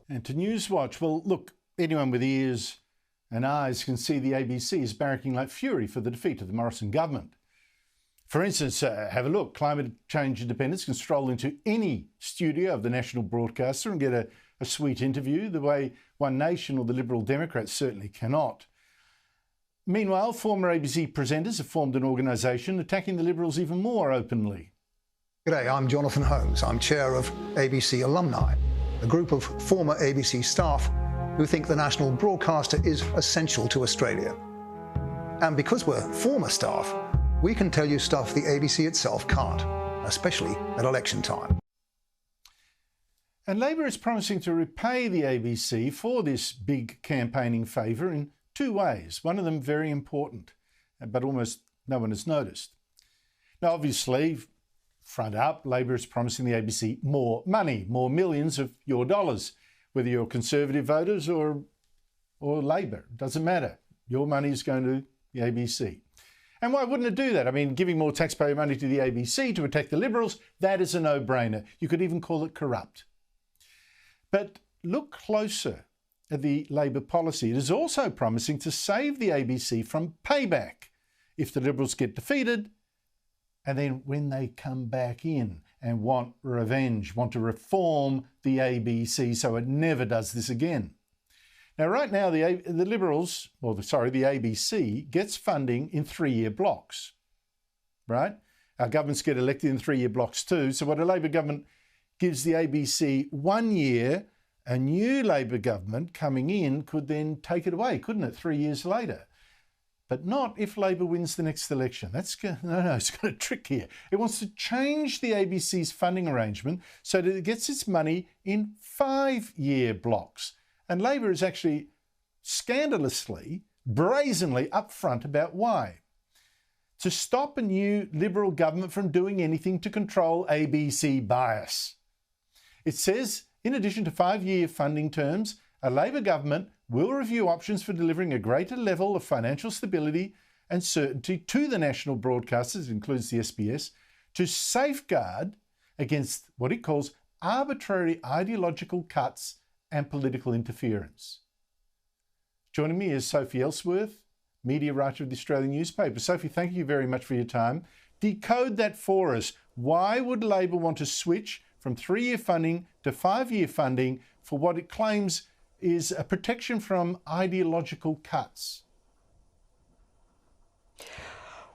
And to Newswatch, well, look, anyone with ears and eyes can see the ABC is barracking like fury for the defeat of the Morrison government. For instance, have a look. Climate change independents can stroll into any studio of the national broadcaster and get a sweet interview, the way One Nation or the Liberal Democrats certainly cannot. Meanwhile, former ABC presenters have formed an organisation attacking the Liberals even more openly. G'day, I'm Jonathan Holmes. I'm chair of ABC Alumni, a group of former ABC staff who think the national broadcaster is essential to Australia. And because we're former staff, we can tell you stuff the ABC itself can't, especially at election time. And Labor is promising to repay the ABC for this big campaigning favour in two ways, one of them very important, but almost no one has noticed. Now, obviously, front up, Labor is promising the ABC more money, more millions of your dollars, whether you're Conservative voters or Labor, it doesn't matter. Your money is going to the ABC. And why wouldn't it do that? I mean, giving more taxpayer money to the ABC to attack the Liberals, that is a no-brainer. You could even call it corrupt. But look closer at the Labor policy. It is also promising to save the ABC from payback if the Liberals get defeated and then when they come back in and want revenge, want to reform the ABC so it never does this again. Now, right now, the ABC gets funding in 3-year blocks, right? Our governments get elected in 3-year blocks too. So what a Labor government gives the ABC 1 year, a new Labor government coming in could then take it away, couldn't it, 3 years later? But not if Labor wins the next election. It's got a trick here. It wants to change the ABC's funding arrangement so that it gets its money in 5-year blocks. And Labor is actually scandalously, brazenly upfront about why. To stop a new Liberal government from doing anything to control ABC bias. It says, in addition to 5-year funding terms, a Labor government will review options for delivering a greater level of financial stability and certainty to the national broadcasters, includes the SBS, to safeguard against what it calls arbitrary ideological cuts and political interference. Joining me is Sophie Elsworth, media writer of the Australian newspaper. Sophie, thank you very much for your time. Decode that for us. Why would Labor want to switch from 3-year funding to 5-year funding for what it claims is a protection from ideological cuts?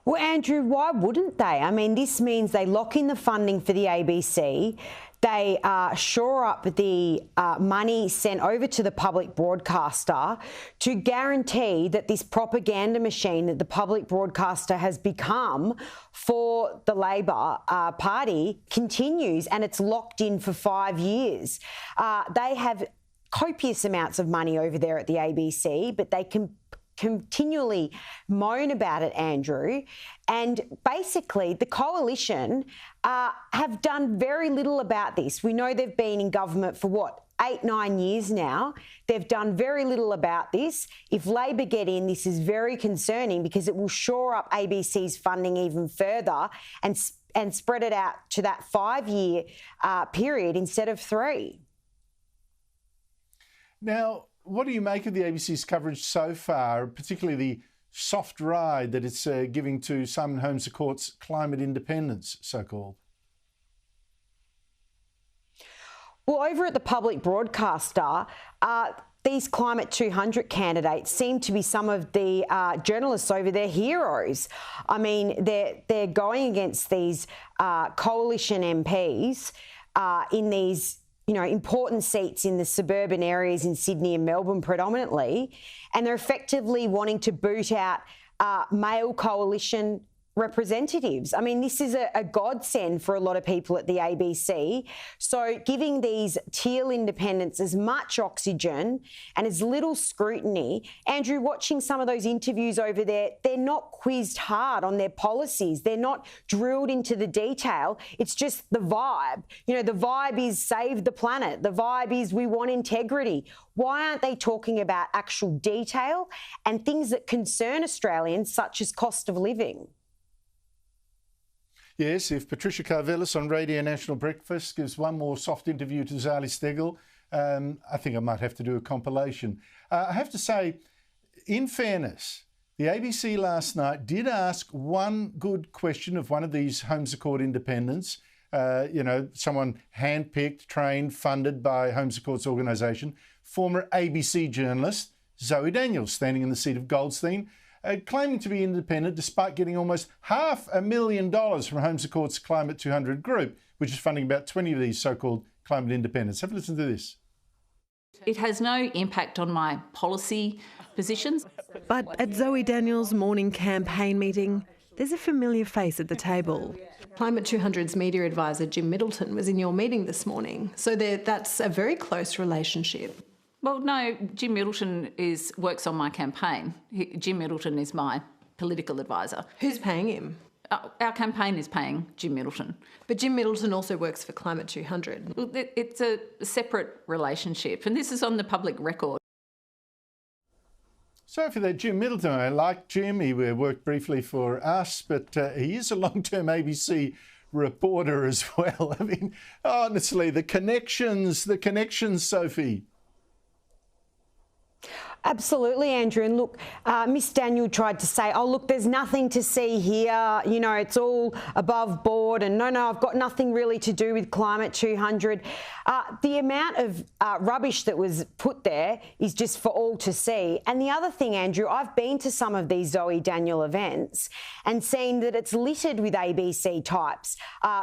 Well, Andrew, why wouldn't they? I mean, this means they lock in the funding for the ABC. They shore up the money sent over to the public broadcaster to guarantee that this propaganda machine that the public broadcaster has become for the Labor Party continues, and it's locked in for 5 years. They have copious amounts of money over there at the ABC, but they can continually moan about it, Andrew. And basically, the coalition have done very little about this. We know they've been in government for 8-9 years now. They've done very little about this. If Labor get in, this is very concerning because it will shore up ABC's funding even further and spread it out to that 5-year period instead of 3. Now, what do you make of the ABC's coverage so far, particularly the soft ride that it's giving to Simon Holmes à Court's climate independence, so-called? Well, over at the public broadcaster, these Climate 200 candidates seem to be some of the journalists over there heroes. I mean, they're going against these coalition MPs in these important seats in the suburban areas in Sydney and Melbourne predominantly, and they're effectively wanting to boot out male coalition representatives. I mean, this is a godsend for a lot of people at the ABC. So giving these Teal independents as much oxygen and as little scrutiny. Andrew, watching some of those interviews over there, they're not quizzed hard on their policies. They're not drilled into the detail. It's just the vibe. The vibe is save the planet. The vibe is we want integrity. Why aren't they talking about actual detail and things that concern Australians, such as cost of living? Yes, if Patricia Karvelis on Radio National Breakfast gives one more soft interview to Zali Steggall I think I might have to do a compilation. I have to say, in fairness, the ABC last night did ask one good question of one of these Homes Accord independents, someone handpicked, trained, funded by Homes Accord's organisation, former ABC journalist Zoe Daniels, standing in the seat of Goldstein, claiming to be independent despite getting almost $500,000 from Homes Accord's Climate 200 group, which is funding about 20 of these so-called climate independents. Have a listen to this. It has no impact on my policy positions. But at Zoe Daniels' morning campaign meeting, there's a familiar face at the table. Climate 200's media advisor Jim Middleton was in your meeting this morning, so that's a very close relationship. Well, no, Jim Middleton works on my campaign. Jim Middleton is my political advisor. Who's paying him? Our campaign is paying Jim Middleton. But Jim Middleton also works for Climate 200. Well, it's a separate relationship, and this is on the public record. Sorry for that, Jim Middleton. I like Jim. He worked briefly for us, but he is a long-term ABC reporter as well. I mean, honestly, the connections, Sophie. Absolutely, Andrew. And look, Miss Daniel tried to say, oh, look, there's nothing to see here. You know, it's all above board. And no, I've got nothing really to do with Climate 200. The amount of rubbish that was put there is just for all to see. And the other thing, Andrew, I've been to some of these Zoe Daniel events and seen that it's littered with ABC types.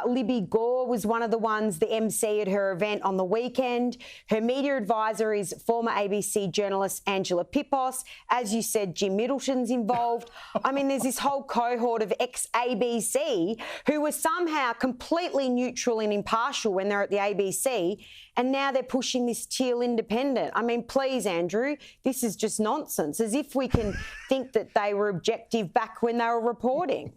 Libby Gore was one of the ones, the MC at her event on the weekend. Her media advisor is former ABC journalist Angela Pippos. As you said, Jim Middleton's involved. I mean, there's this whole cohort of ex-ABC who were somehow completely neutral and impartial when they're at the ABC, and now they're pushing this Teal independent. I mean, please, Andrew, this is just nonsense, as if we can think that they were objective back when they were reporting.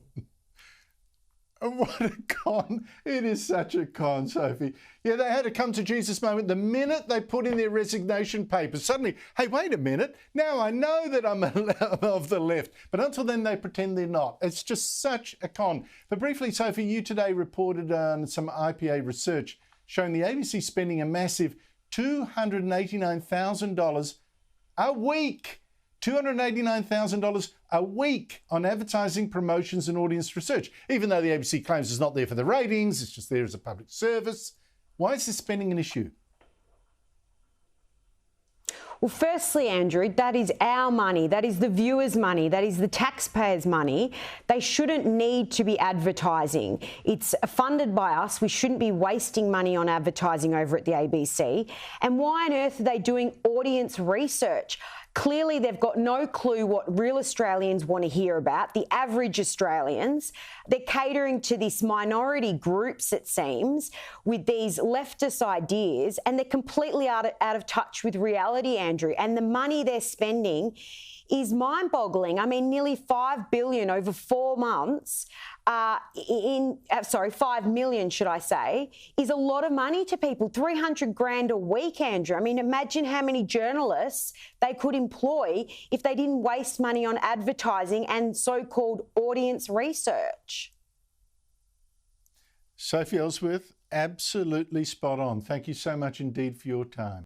What a con. It is such a con, Sophie. Yeah, they had a come to Jesus moment. The minute they put in their resignation papers, suddenly, hey, wait a minute. Now I know that I'm of the left. But until then, they pretend they're not. It's just such a con. But briefly, Sophie, you today reported on some IPA research showing the ABC spending a massive $289,000 a week. $289,000 a week on advertising, promotions and audience research, even though the ABC claims it's not there for the ratings, it's just there as a public service. Why is this spending an issue? Well, firstly, Andrew, that is our money. That is the viewers' money. That is the taxpayers' money. They shouldn't need to be advertising. It's funded by us. We shouldn't be wasting money on advertising over at the ABC. And why on earth are they doing audience research? Clearly, they've got no clue what real Australians want to hear about, the average Australians. They're catering to this minority groups, it seems, with these leftist ideas, and they're completely out of touch with reality, Andrew. And the money they're spending is mind-boggling. I mean, nearly $5 billion over 4 months, $5 million, should I say, is a lot of money to people. $300,000 a week, Andrew. I mean, imagine how many journalists they could employ if they didn't waste money on advertising and so-called audience research. Sophie Elsworth, absolutely spot on. Thank you so much indeed for your time.